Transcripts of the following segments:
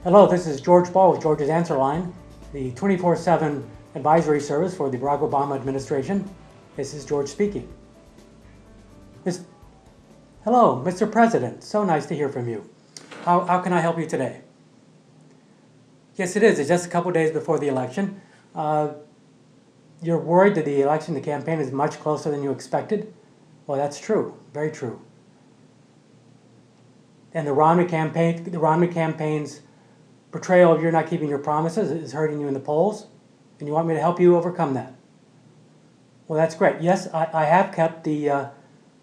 Hello, this is George Ball with George's Answer Line, the 24/7 advisory service for the Barack Obama administration. This is George speaking. Hello, Mr. President. So nice to hear from you. How can I help you today? Yes, it is. It's just a couple days before the election. You're worried that the election, the campaign is much closer than you expected? Well, that's true. Very true. And the Romney campaign's portrayal of you're not keeping your promises is hurting you in the polls, and you want me to help you overcome that. Well, that's great. Yes, I have kept the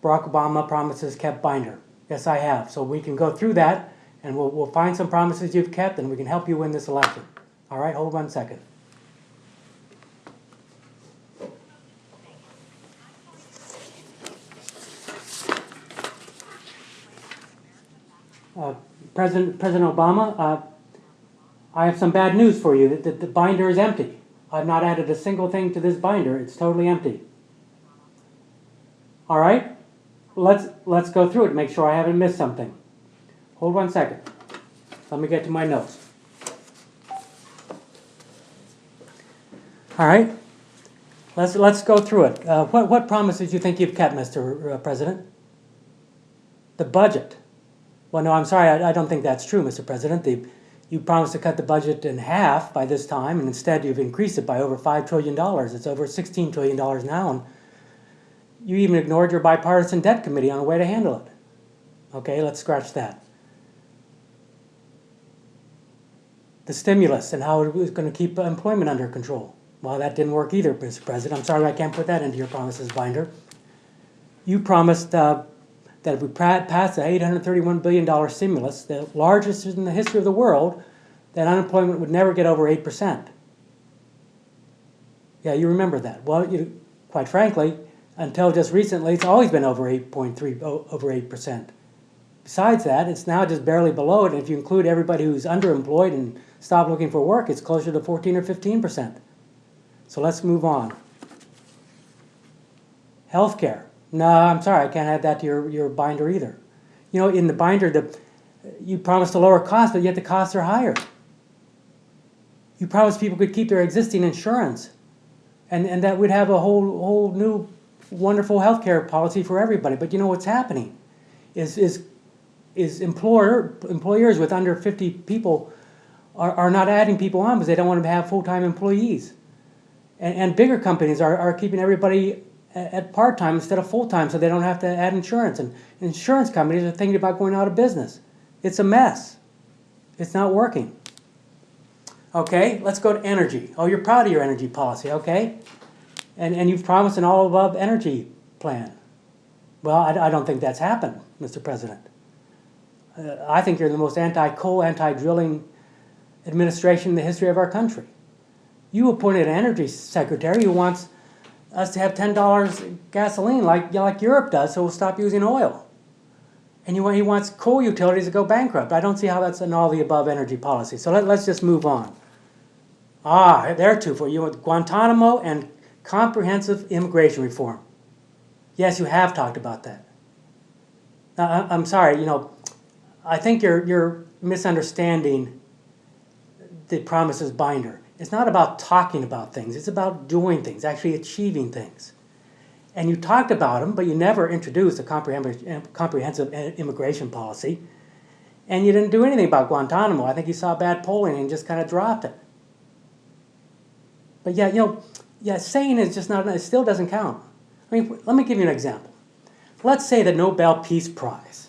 Barack Obama Promises Kept binder. Yes, I have. So we can go through that, and we'll find some promises you've kept, and we can help you win this election. All right, hold 1 second. President Obama, I have some bad news for you. The binder is empty. I've not added a single thing to this binder. It's totally empty. All right, let's go through it. Make sure I haven't missed something. Hold 1 second. Let me get to my notes. All right, let's go through it. What promises do you think you've kept, Mr. President? The budget. Well, no, I'm sorry. I don't think that's true, Mr. President. You promised to cut the budget in half by this time, and instead you've increased it by over $5 trillion. It's over $16 trillion now, and you even ignored your bipartisan debt committee on a way to handle it. Okay, let's scratch that. The stimulus and how it was going to keep employment under control. Well, that didn't work either, Mr. President. I'm sorry I can't put that into your promises binder. You promised that if we pass the $831 billion stimulus, the largest in the history of the world, that unemployment would never get over 8%. Yeah, you remember that. Well, quite frankly, until just recently, it's always been over 8%. Besides that, it's now just barely below it. And if you include everybody who's underemployed and stopped looking for work, it's closer to 14 or 15%. So let's move on. Healthcare. No, I'm sorry, I can't add that to your binder either. You know, in the binder, you promised a lower cost, but yet the costs are higher. You promised people could keep their existing insurance, and that we'd have a whole new wonderful healthcare policy for everybody. But you know what's happening is employers with under 50 people are not adding people on because they don't want to have full-time employees. And bigger companies are keeping everybody at part-time instead of full-time so they don't have to add insurance. And insurance companies are thinking about going out of business. It's a mess. It's not working. Okay, let's go to energy. Oh, you're proud of your energy policy, okay? And you've promised an all-above energy plan. Well, I don't think that's happened, Mr. President. I think you're the most anti-coal, anti-drilling administration in the history of our country. You appointed an energy secretary who wants us to have $10 gasoline like Europe does, so we'll stop using oil. And he wants coal utilities to go bankrupt. I don't see how that's an all-the-above energy policy. So let's just move on. There are two for you. Guantanamo and comprehensive immigration reform. Yes, you have talked about that. Now, I'm sorry, I think you're misunderstanding the promises binder. It's not about talking about things. It's about doing things, actually achieving things. And you talked about them, but you never introduced a comprehensive immigration policy. And you didn't do anything about Guantanamo. I think you saw bad polling and just kind of dropped it. But saying it's just not, it still doesn't count. I mean, let me give you an example. Let's say the Nobel Peace Prize.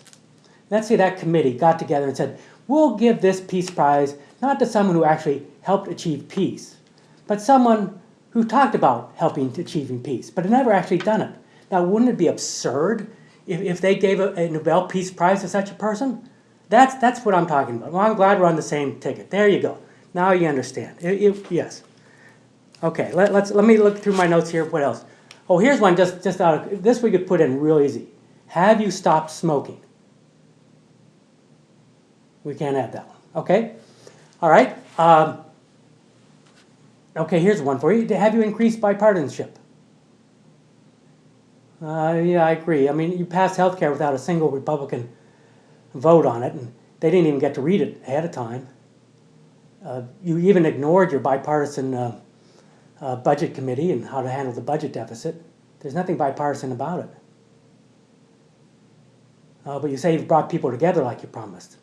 Let's say that committee got together and said, we'll give this Peace Prize not to someone who actually helped achieve peace, but someone who talked about helping to achieving peace, but had never actually done it. Now, wouldn't it be absurd if they gave a Nobel Peace Prize to such a person? That's what I'm talking about. Well, I'm glad we're on the same ticket. There you go. Now you understand. Yes. Okay, let me look through my notes here. What else? Oh, here's one just out of this we could put in real easy. Have you stopped smoking? We can't add that one. Okay? All right. Okay, here's one for you. Have you increased bipartisanship? Yeah, I agree. I mean, you passed health care without a single Republican vote on it, and they didn't even get to read it ahead of time. You even ignored your bipartisan budget committee and how to handle the budget deficit. There's nothing bipartisan about it. But you say you've brought people together like you promised.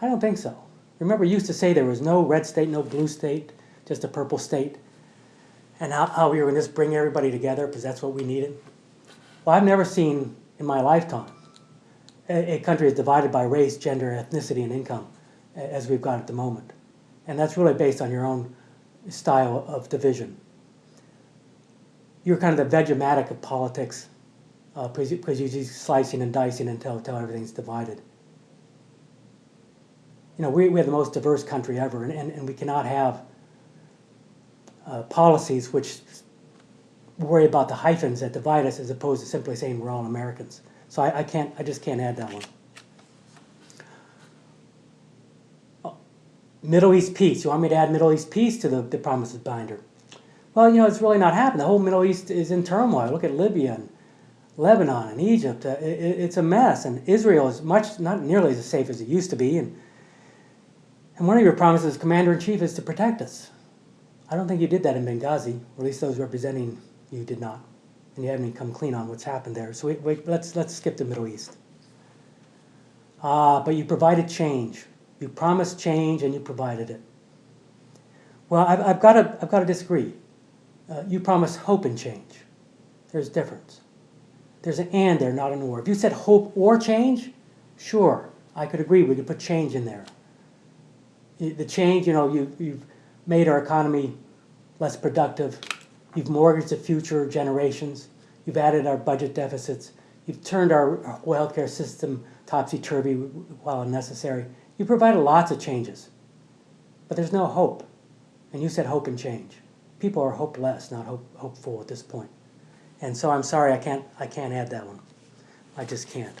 I don't think so. Remember, you used to say there was no red state, no blue state, just a purple state, and how we were going to just bring everybody together because that's what we needed. Well, I've never seen in my lifetime a country is divided by race, gender, ethnicity, and income as we've got at the moment. And that's really based on your own style of division. You're kind of the Vegematic of politics because you're just slicing and dicing until everything's divided. You know, we have the most diverse country ever, and we cannot have policies which worry about the hyphens that divide us as opposed to simply saying we're all Americans. So I just can't add that one. Middle East peace. You want me to add Middle East peace to the promises binder? Well, you know, it's really not happening. The whole Middle East is in turmoil. Look at Libya and Lebanon and Egypt. It's a mess. And Israel is not nearly as safe as it used to be. And one of your promises, Commander-in-Chief, is to protect us. I don't think you did that in Benghazi, or at least those representing you did not. And you haven't even come clean on what's happened there. So let's skip the Middle East. But you provided change. You promised change and you provided it. Well, I've got to disagree. You promised hope and change. There's a difference. There's an and there, not an or. If you said hope or change, sure, I could agree. We could put change in there. The change, you know, you've made our economy less productive. You've mortgaged the future generations. You've added our budget deficits. You've turned our whole healthcare system topsy-turvy while unnecessary. You provided lots of changes. But there's no hope. And you said hope and change. People are hopeless, not hopeful at this point. And so I'm sorry, I can't add that one. I just can't.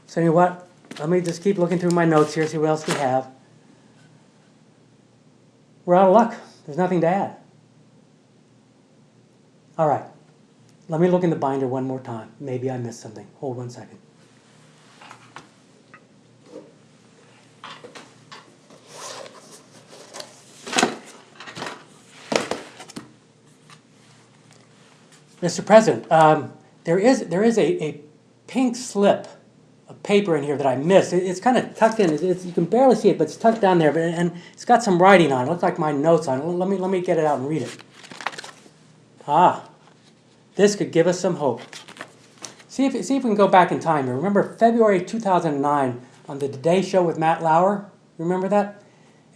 So you know what? Let me just keep looking through my notes here, see what else we have. We're out of luck. There's nothing to add. All right. Let me look in the binder one more time. Maybe I missed something. Hold 1 second. Mr. President, there is a pink slip of paper in here that I missed. It's kind of tucked in. You can barely see it, but it's tucked down there. And it's got some writing on it. It looks like my notes on it. Let me get it out and read it. This could give us some hope. See if we can go back in time here. Remember February 2009 on the Today Show with Matt Lauer? Remember that?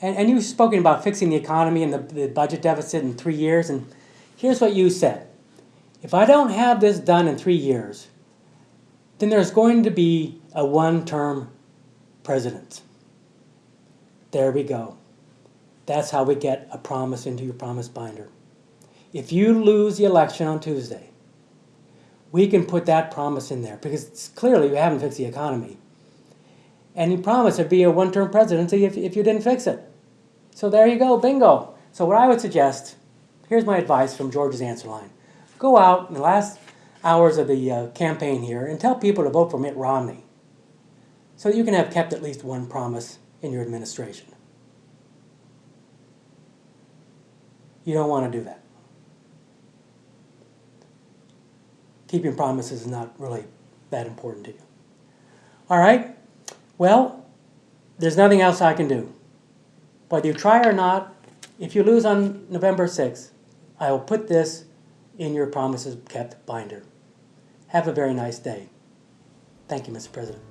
And you've spoken about fixing the economy and the budget deficit in 3 years. And here's what you said. If I don't have this done in 3 years, then there's going to be a one-term president. There we go. That's how we get a promise into your promise binder. If you lose the election on Tuesday, we can put that promise in there because it's clearly you haven't fixed the economy. And you promised there'd be a one-term presidency if you didn't fix it. So there you go, bingo. So what I would suggest, here's my advice from George's Answer Line. Go out in the last hours of the campaign here and tell people to vote for Mitt Romney so that you can have kept at least one promise in your administration. You don't want to do that. Keeping promises is not really that important to you. All right? Well, there's nothing else I can do. Whether you try or not, if you lose on November 6th, I will put this in your promises kept binder. Have a very nice day. Thank you, Mr. President.